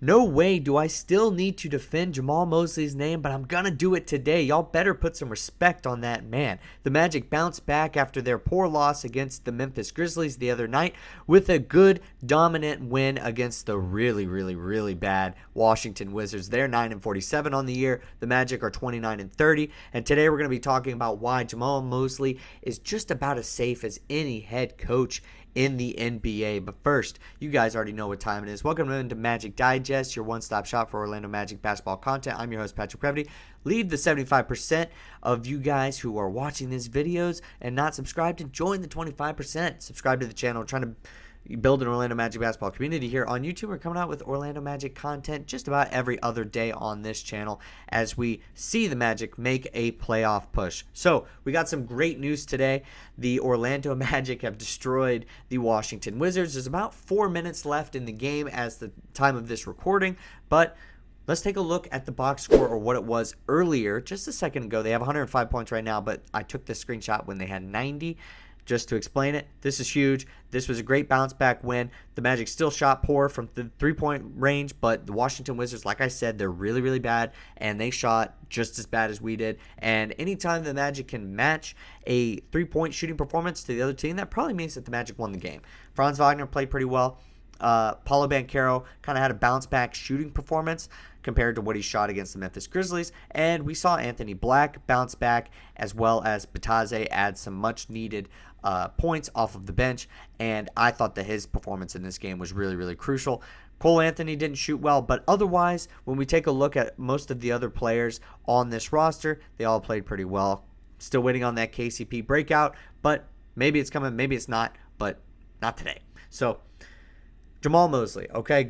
No way do I still need to defend Jamahl Mosley's name, but I'm going to do it today. Y'all better put some respect on that man. The Magic bounced back after their poor loss against the Memphis Grizzlies the other night with a good, dominant win against the really bad Washington Wizards. They're 9-47 on the year. The Magic are 29-30. And today we're going to be talking about why Jamahl Mosley is just about as safe as any head coach in the NBA. But first, you guys already know what time it is. Welcome into Magic Digest, your one-stop shop for Orlando Magic basketball content. I'm your host, Patrick Previty. Leave the 75% of you guys who are watching these videos and not subscribed and join the 25%. Subscribe to the channel. We're trying to build an Orlando Magic basketball community here on YouTube. We're coming out with Orlando Magic content just about every other day on this channel as we see the Magic make a playoff push. So we got some great news today. The Orlando Magic have destroyed the Washington Wizards. There's about 4 minutes left in the game as the time of this recording, but let's take a look at the box score, or what it was earlier, just a second ago. They have 105 points right now, but I took this screenshot when they had 90. Just to explain it, this is huge. This was a great bounce back win. The Magic still shot poor from the three-point range, but the Washington Wizards, like I said, they're really bad, and they shot just as bad as we did. And anytime the Magic can match a three-point shooting performance to the other team, that probably means that the Magic won the game. Franz Wagner played pretty well. Paolo Banchero kind of had a bounce-back shooting performance compared to what he shot against the Memphis Grizzlies. And we saw Anthony Black bounce back, as well as Bitadze add some much-needed points off of the bench. And I thought that his performance in this game was really crucial. Cole Anthony didn't shoot well, but otherwise, when we take a look at most of the other players on this roster, they all played pretty well. Still waiting on that KCP breakout, but maybe it's coming, maybe it's not, but not today. So Jamahl Mosley, okay,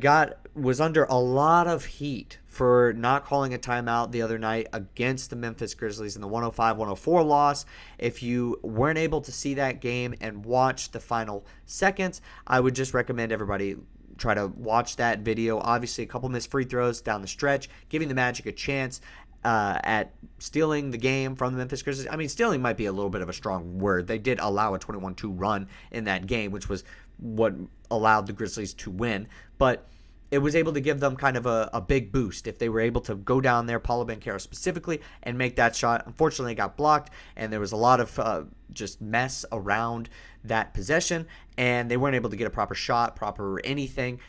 was under a lot of heat for not calling a timeout the other night against the Memphis Grizzlies in the 105-104 loss. If you weren't able to see that game and watch the final seconds, I would just recommend everybody try to watch that video. Obviously, a couple missed free throws down the stretch, giving the Magic a chance at stealing the game from the Memphis Grizzlies. I mean, stealing might be a little bit of a strong word. They did allow a 21-2 run in that game, which was what allowed the Grizzlies to win. But it was able to give them kind of a big boost if they were able to go down there, Paolo Banchero specifically, and make that shot. Unfortunately, it got blocked, and there was a lot of just mess around that possession, and they weren't able to get a proper shot, proper anything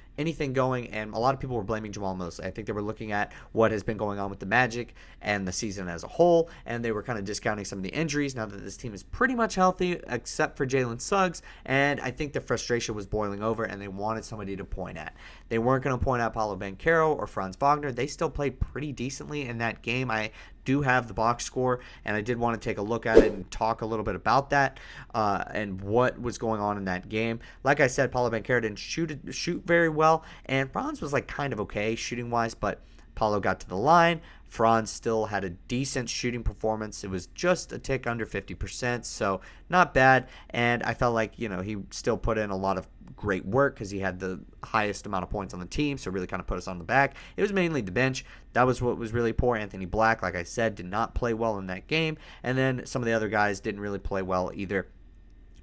going, and a lot of people were blaming Jamahl Mosley. I think they were looking at what has been going on with the Magic and the season as a whole, and they were kind of discounting some of the injuries now that this team is pretty much healthy, except for Jalen Suggs, and I think the frustration was boiling over, and they wanted somebody to point at. They weren't going to point at Paolo Banchero or Franz Wagner. They still played pretty decently in that game. I do have the box score, and I did want to take a look at it and talk a little bit about that and what was going on in that game. Like I said, Paolo Banchero didn't shoot very well, and Franz was like kind of okay shooting wise, but Paolo got to the line. Franz still had a decent shooting performance. It was just a tick under 50%, so not bad. And I felt like, he still put in a lot of great work because he had the highest amount of points on the team, so really kind of put us on the back. It was mainly the bench. That was what was really poor. Anthony Black, like I said, did not play well in that game. And then some of the other guys didn't really play well either.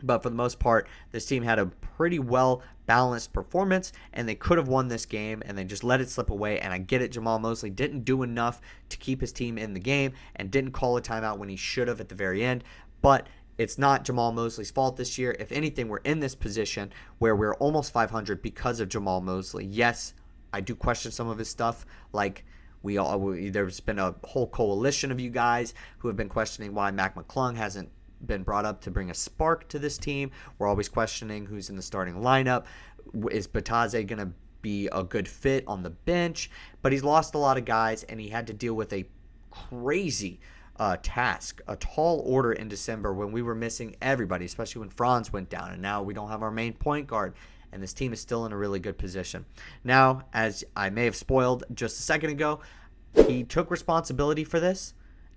But for the most part, this team had a pretty well-balanced performance, and they could have won this game, and they just let it slip away. And I get it, Jamahl Mosley didn't do enough to keep his team in the game and didn't call a timeout when he should have at the very end. But it's not Jamahl Mosley's fault this year. If anything, we're in this position where we're almost 500 because of Jamahl Mosley. Yes, I do question some of his stuff, like there's been a whole coalition of you guys who have been questioning why Mac McClung hasn't been brought up to bring a spark to this team. We're always questioning who's in the starting lineup. Is Bitadze going to be a good fit on the bench? But he's lost a lot of guys, and he had to deal with a crazy task, a tall order in December when we were missing everybody, especially when Franz went down, and now we don't have our main point guard, and this team is still in a really good position. Now, as I may have spoiled just a second ago, he took responsibility for this.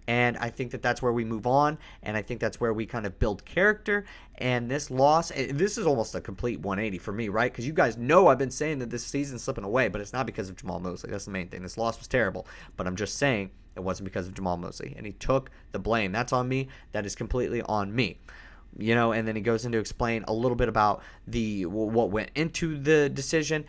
And I think that that's where we move on, and I think that's where we kind of build character. And this loss, this is almost a complete 180 for me, right? Because you guys know I've been saying that this season's slipping away, but it's not because of Jamahl Mosley. That's the main thing. This loss was terrible, but I'm just saying it wasn't because of Jamahl Mosley, and he took the blame. That's on me. That is completely on me. And then he goes into explain a little bit about what went into the decision.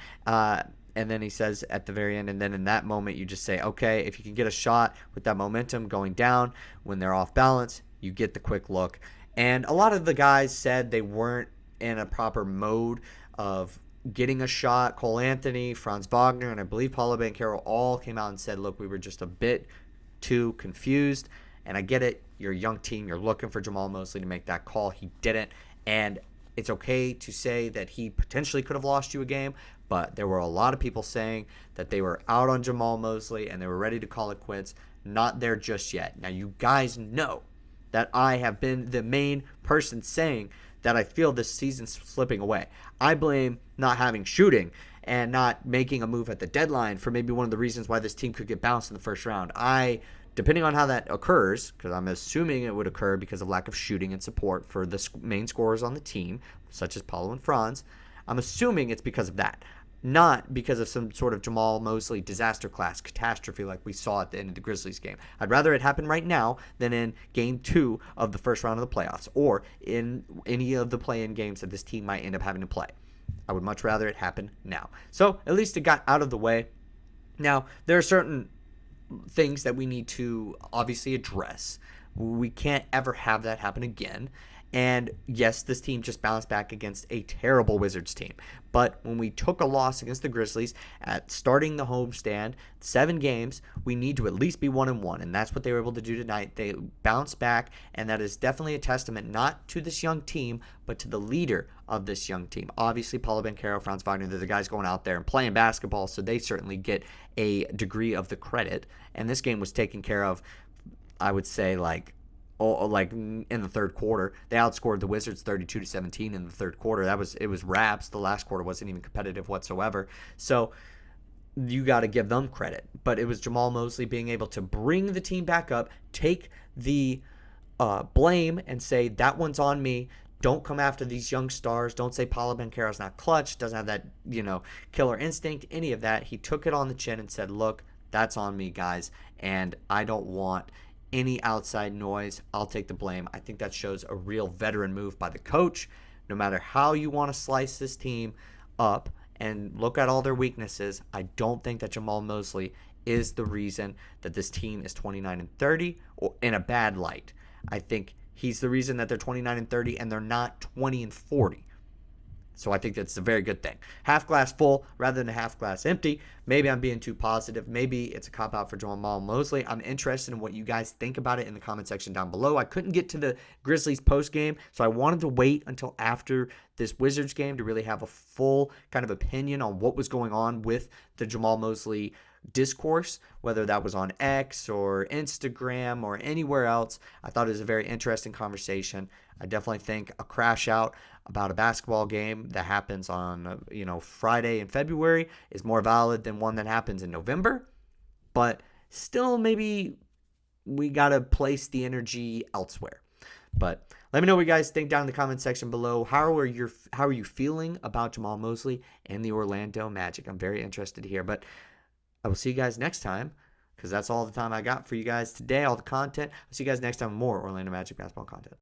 And then he says at the very end, and then in that moment, you just say, okay, if you can get a shot with that momentum going down when they're off balance, you get the quick look. And a lot of the guys said they weren't in a proper mode of getting a shot. Cole Anthony, Franz Wagner, and I believe Paolo Banchero all came out and said, look, we were just a bit too confused. And I get it. You're a young team. You're looking for Jamahl Mosley to make that call. He didn't. And it's okay to say that he potentially could have lost you a game, but there were a lot of people saying that they were out on Jamahl Mosley and they were ready to call it quits. Not there just yet. Now, you guys know that I have been the main person saying that I feel this season's slipping away. I blame not having shooting and not making a move at the deadline for maybe one of the reasons why this team could get bounced in the first round. Depending on how that occurs, because I'm assuming it would occur because of lack of shooting and support for the main scorers on the team, such as Paolo and Franz, I'm assuming it's because of that. Not because of some sort of Jamahl Mosley disaster class catastrophe like we saw at the end of the Grizzlies game. I'd rather it happen right now than in game 2 of the first round of the playoffs or in any of the play-in games that this team might end up having to play. I would much rather it happen now. So at least it got out of the way. Now, there are certain things that we need to obviously address. We can't ever have that happen again. And yes, this team just bounced back against a terrible Wizards team. But when we took a loss against the Grizzlies at starting the homestand, 7 games, we need to at least be 1-1. And that's what they were able to do tonight. They bounced back, and that is definitely a testament not to this young team, but to the leader of this young team. Obviously, Paolo Banchero, Franz Wagner, they're the guys going out there and playing basketball, so they certainly get a degree of the credit. And this game was taken care of, I would say, in the third quarter. They outscored the Wizards 32-17 in the third quarter. It was wraps. The last quarter wasn't even competitive whatsoever. So you got to give them credit. But it was Jamahl Mosley being able to bring the team back up, take the blame and say, that one's on me. Don't come after these young stars. Don't say Paolo Banchero's not clutch, doesn't have that, killer instinct, any of that. He took it on the chin and said, look, that's on me, guys, and I don't want any outside noise. I'll take the blame. I think that shows a real veteran move by the coach. No matter how you want to slice this team up and look at all their weaknesses, I don't think that Jamahl Mosley is the reason that this team is 29-30 or in a bad light. I think he's the reason that they're 29-30 and they're not 20-40. So I think that's a very good thing. Half glass full rather than half glass empty. Maybe I'm being too positive. Maybe it's a cop-out for Jamahl Mosley. I'm interested in what you guys think about it in the comment section down below. I couldn't get to the Grizzlies post-game, so I wanted to wait until after this Wizards game to really have a full kind of opinion on what was going on with the Jamahl Mosley discourse, whether that was on X or Instagram or anywhere else. I thought it was a very interesting conversation. I definitely think a crash out about a basketball game that happens on Friday in February is more valid than one that happens in November, but still maybe we got to place the energy elsewhere. But let me know what you guys think down in the comment section below. How are you feeling about Jamahl Mosley and the Orlando Magic? I'm very interested to hear, but I will see you guys next time, because that's all the time I got for you guys today, all the content. I'll see you guys next time with more Orlando Magic basketball content.